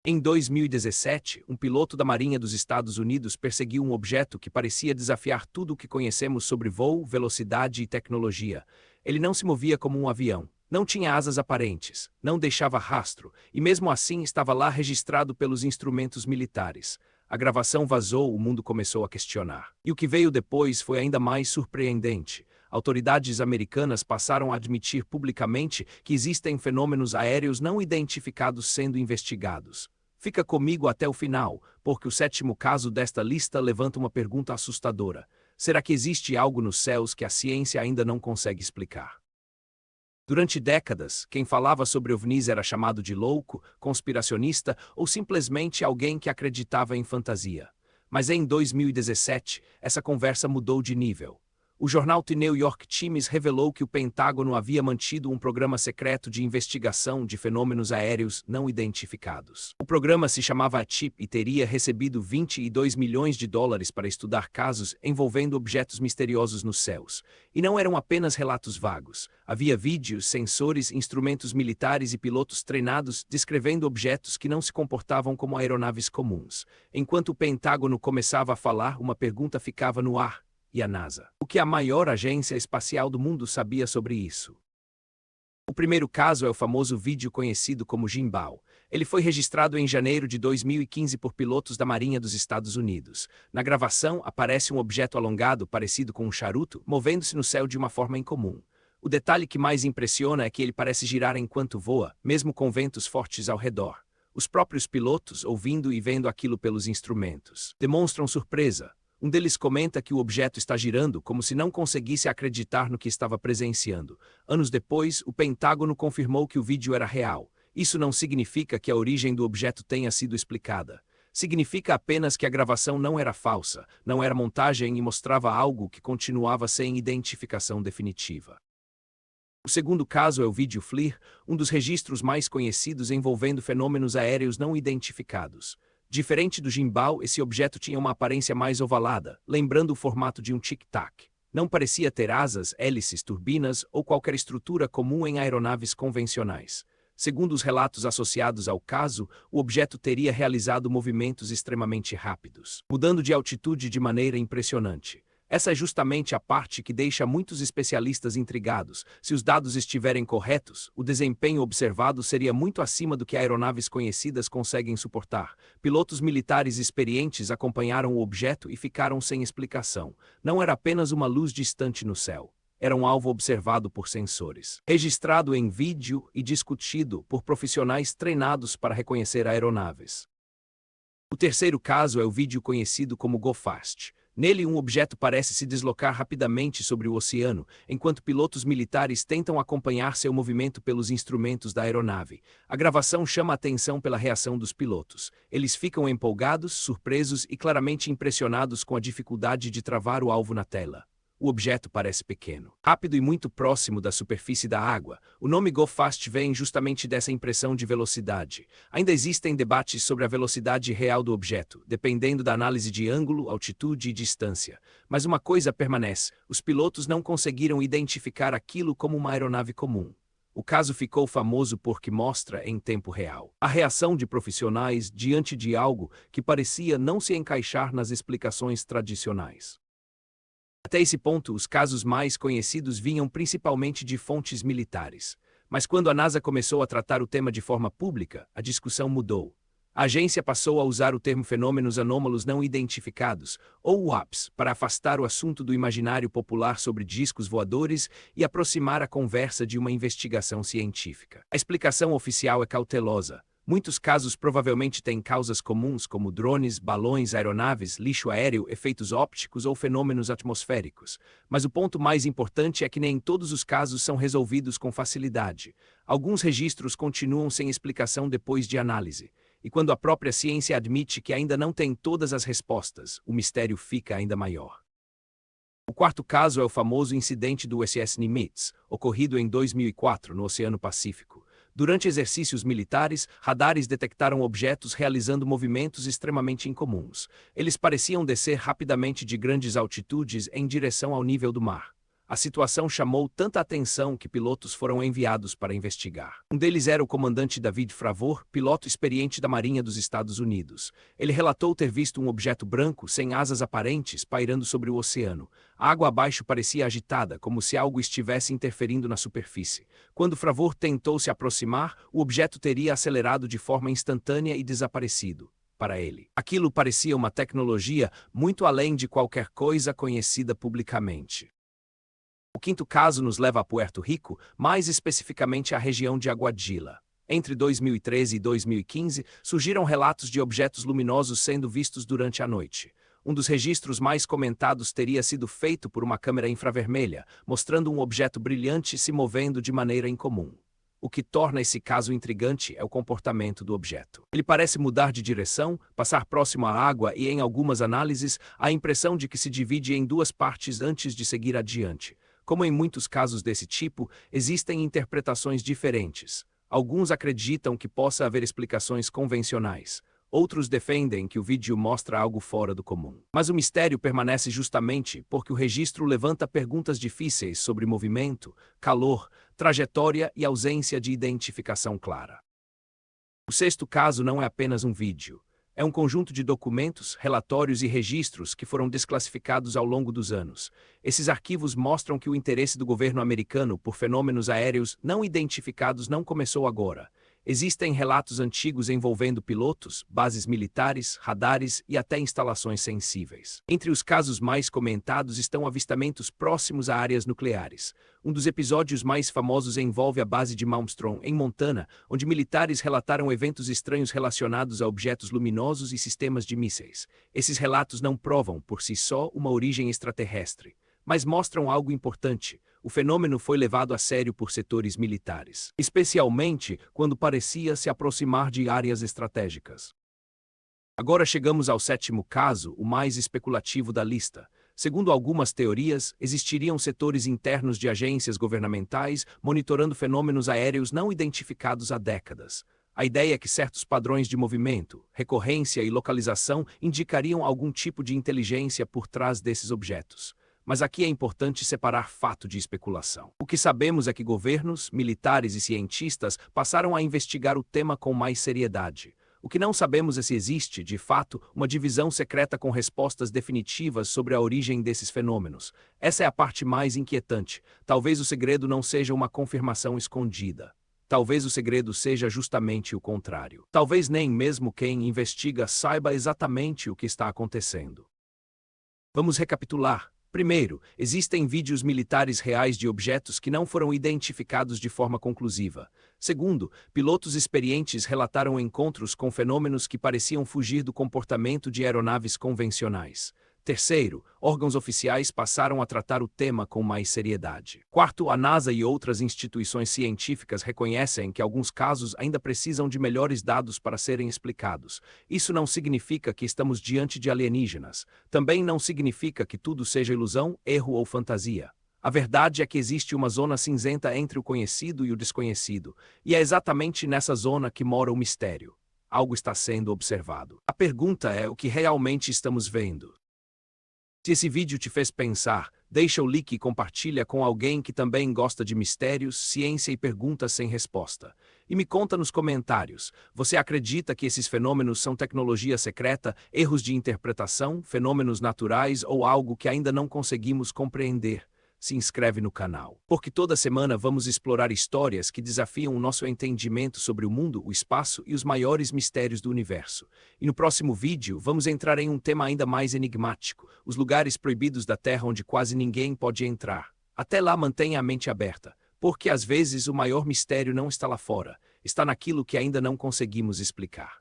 Em 2017, um piloto da Marinha dos Estados Unidos perseguiu um objeto que parecia desafiar tudo o que conhecemos sobre voo, velocidade e tecnologia. Ele não se movia como um avião, não tinha asas aparentes, não deixava rastro, e mesmo assim estava lá registrado pelos instrumentos militares. A gravação vazou, o mundo começou a questionar. E o que veio depois foi ainda mais surpreendente. Autoridades americanas passaram a admitir publicamente que existem fenômenos aéreos não identificados sendo investigados. Fica comigo até o final, porque o sétimo caso desta lista levanta uma pergunta assustadora. Será que existe algo nos céus que a ciência ainda não consegue explicar? Durante décadas, quem falava sobre OVNIs era chamado de louco, conspiracionista ou simplesmente alguém que acreditava em fantasia. Mas em 2017, essa conversa mudou de nível. O jornal The New York Times revelou que o Pentágono havia mantido um programa secreto de investigação de fenômenos aéreos não identificados. O programa se chamava CHIP e teria recebido 22 milhões de dólares para estudar casos envolvendo objetos misteriosos nos céus. E não eram apenas relatos vagos. Havia vídeos, sensores, instrumentos militares e pilotos treinados descrevendo objetos que não se comportavam como aeronaves comuns. Enquanto o Pentágono começava a falar, uma pergunta ficava no ar. E a NASA? O que a maior agência espacial do mundo sabia sobre isso? O primeiro caso é o famoso vídeo conhecido como Gimbal. Ele foi registrado em janeiro de 2015 por pilotos da Marinha dos Estados Unidos. Na gravação, aparece um objeto alongado, parecido com um charuto, movendo-se no céu de uma forma incomum. O detalhe que mais impressiona é que ele parece girar enquanto voa, mesmo com ventos fortes ao redor. Os próprios pilotos, ouvindo e vendo aquilo pelos instrumentos, demonstram surpresa. Um deles comenta que o objeto está girando como se não conseguisse acreditar no que estava presenciando. Anos depois, o Pentágono confirmou que o vídeo era real. Isso não significa que a origem do objeto tenha sido explicada. Significa apenas que a gravação não era falsa, não era montagem e mostrava algo que continuava sem identificação definitiva. O segundo caso é o vídeo FLIR, um dos registros mais conhecidos envolvendo fenômenos aéreos não identificados. Diferente do gimbal, esse objeto tinha uma aparência mais ovalada, lembrando o formato de um tic-tac. Não parecia ter asas, hélices, turbinas ou qualquer estrutura comum em aeronaves convencionais. Segundo os relatos associados ao caso, o objeto teria realizado movimentos extremamente rápidos, mudando de altitude de maneira impressionante. Essa é justamente a parte que deixa muitos especialistas intrigados. Se os dados estiverem corretos, o desempenho observado seria muito acima do que aeronaves conhecidas conseguem suportar. Pilotos militares experientes acompanharam o objeto e ficaram sem explicação. Não era apenas uma luz distante no céu. Era um alvo observado por sensores, registrado em vídeo e discutido por profissionais treinados para reconhecer aeronaves. O terceiro caso é o vídeo conhecido como GoFast. Nele, um objeto parece se deslocar rapidamente sobre o oceano, enquanto pilotos militares tentam acompanhar seu movimento pelos instrumentos da aeronave. A gravação chama a atenção pela reação dos pilotos. Eles ficam empolgados, surpresos e claramente impressionados com a dificuldade de travar o alvo na tela. O objeto parece pequeno, rápido e muito próximo da superfície da água. O nome GoFast vem justamente dessa impressão de velocidade. Ainda existem debates sobre a velocidade real do objeto, dependendo da análise de ângulo, altitude e distância. Mas uma coisa permanece: os pilotos não conseguiram identificar aquilo como uma aeronave comum. O caso ficou famoso porque mostra, em tempo real, a reação de profissionais diante de algo que parecia não se encaixar nas explicações tradicionais. Até esse ponto, os casos mais conhecidos vinham principalmente de fontes militares. Mas quando a NASA começou a tratar o tema de forma pública, a discussão mudou. A agência passou a usar o termo fenômenos anômalos não identificados, ou UAPs, para afastar o assunto do imaginário popular sobre discos voadores e aproximar a conversa de uma investigação científica. A explicação oficial é cautelosa. Muitos casos provavelmente têm causas comuns como drones, balões, aeronaves, lixo aéreo, efeitos ópticos ou fenômenos atmosféricos. Mas o ponto mais importante é que nem todos os casos são resolvidos com facilidade. Alguns registros continuam sem explicação depois de análise. E quando a própria ciência admite que ainda não tem todas as respostas, o mistério fica ainda maior. O quarto caso é o famoso incidente do USS Nimitz, ocorrido em 2004 no Oceano Pacífico. Durante exercícios militares, radares detectaram objetos realizando movimentos extremamente incomuns. Eles pareciam descer rapidamente de grandes altitudes em direção ao nível do mar. A situação chamou tanta atenção que pilotos foram enviados para investigar. Um deles era o comandante David Fravor, piloto experiente da Marinha dos Estados Unidos. Ele relatou ter visto um objeto branco, sem asas aparentes, pairando sobre o oceano. A água abaixo parecia agitada, como se algo estivesse interferindo na superfície. Quando Fravor tentou se aproximar, o objeto teria acelerado de forma instantânea e desaparecido. Para ele, aquilo parecia uma tecnologia muito além de qualquer coisa conhecida publicamente. O quinto caso nos leva a Puerto Rico, mais especificamente à região de Aguadilla. Entre 2013 e 2015, surgiram relatos de objetos luminosos sendo vistos durante a noite. Um dos registros mais comentados teria sido feito por uma câmera infravermelha, mostrando um objeto brilhante se movendo de maneira incomum. O que torna esse caso intrigante é o comportamento do objeto. Ele parece mudar de direção, passar próximo à água e, em algumas análises, há a impressão de que se divide em duas partes antes de seguir adiante. Como em muitos casos desse tipo, existem interpretações diferentes. Alguns acreditam que possa haver explicações convencionais. Outros defendem que o vídeo mostra algo fora do comum. Mas o mistério permanece justamente porque o registro levanta perguntas difíceis sobre movimento, calor, trajetória e ausência de identificação clara. O sexto caso não é apenas um vídeo. É um conjunto de documentos, relatórios e registros que foram desclassificados ao longo dos anos. Esses arquivos mostram que o interesse do governo americano por fenômenos aéreos não identificados não começou agora. Existem relatos antigos envolvendo pilotos, bases militares, radares e até instalações sensíveis. Entre os casos mais comentados estão avistamentos próximos a áreas nucleares. Um dos episódios mais famosos envolve a base de Malmstrom, em Montana, onde militares relataram eventos estranhos relacionados a objetos luminosos e sistemas de mísseis. Esses relatos não provam, por si só, uma origem extraterrestre, mas mostram algo importante. O fenômeno foi levado a sério por setores militares, especialmente quando parecia se aproximar de áreas estratégicas. Agora chegamos ao sétimo caso, o mais especulativo da lista. Segundo algumas teorias, existiriam setores internos de agências governamentais monitorando fenômenos aéreos não identificados há décadas. A ideia é que certos padrões de movimento, recorrência e localização indicariam algum tipo de inteligência por trás desses objetos. Mas aqui é importante separar fato de especulação. O que sabemos é que governos, militares e cientistas passaram a investigar o tema com mais seriedade. O que não sabemos é se existe, de fato, uma divisão secreta com respostas definitivas sobre a origem desses fenômenos. Essa é a parte mais inquietante. Talvez o segredo não seja uma confirmação escondida. Talvez o segredo seja justamente o contrário. Talvez nem mesmo quem investiga saiba exatamente o que está acontecendo. Vamos recapitular. Primeiro, existem vídeos militares reais de objetos que não foram identificados de forma conclusiva. Segundo, pilotos experientes relataram encontros com fenômenos que pareciam fugir do comportamento de aeronaves convencionais. Terceiro, órgãos oficiais passaram a tratar o tema com mais seriedade. Quarto, a NASA e outras instituições científicas reconhecem que alguns casos ainda precisam de melhores dados para serem explicados. Isso não significa que estamos diante de alienígenas. Também não significa que tudo seja ilusão, erro ou fantasia. A verdade é que existe uma zona cinzenta entre o conhecido e o desconhecido, e é exatamente nessa zona que mora o mistério. Algo está sendo observado. A pergunta é o que realmente estamos vendo. Se esse vídeo te fez pensar, deixa o like e compartilha com alguém que também gosta de mistérios, ciência e perguntas sem resposta. E me conta nos comentários, você acredita que esses fenômenos são tecnologia secreta, erros de interpretação, fenômenos naturais ou algo que ainda não conseguimos compreender? Se inscreve no canal, porque toda semana vamos explorar histórias que desafiam o nosso entendimento sobre o mundo, o espaço e os maiores mistérios do universo. E no próximo vídeo vamos entrar em um tema ainda mais enigmático, os lugares proibidos da Terra onde quase ninguém pode entrar. Até lá mantenha a mente aberta, porque às vezes o maior mistério não está lá fora, está naquilo que ainda não conseguimos explicar.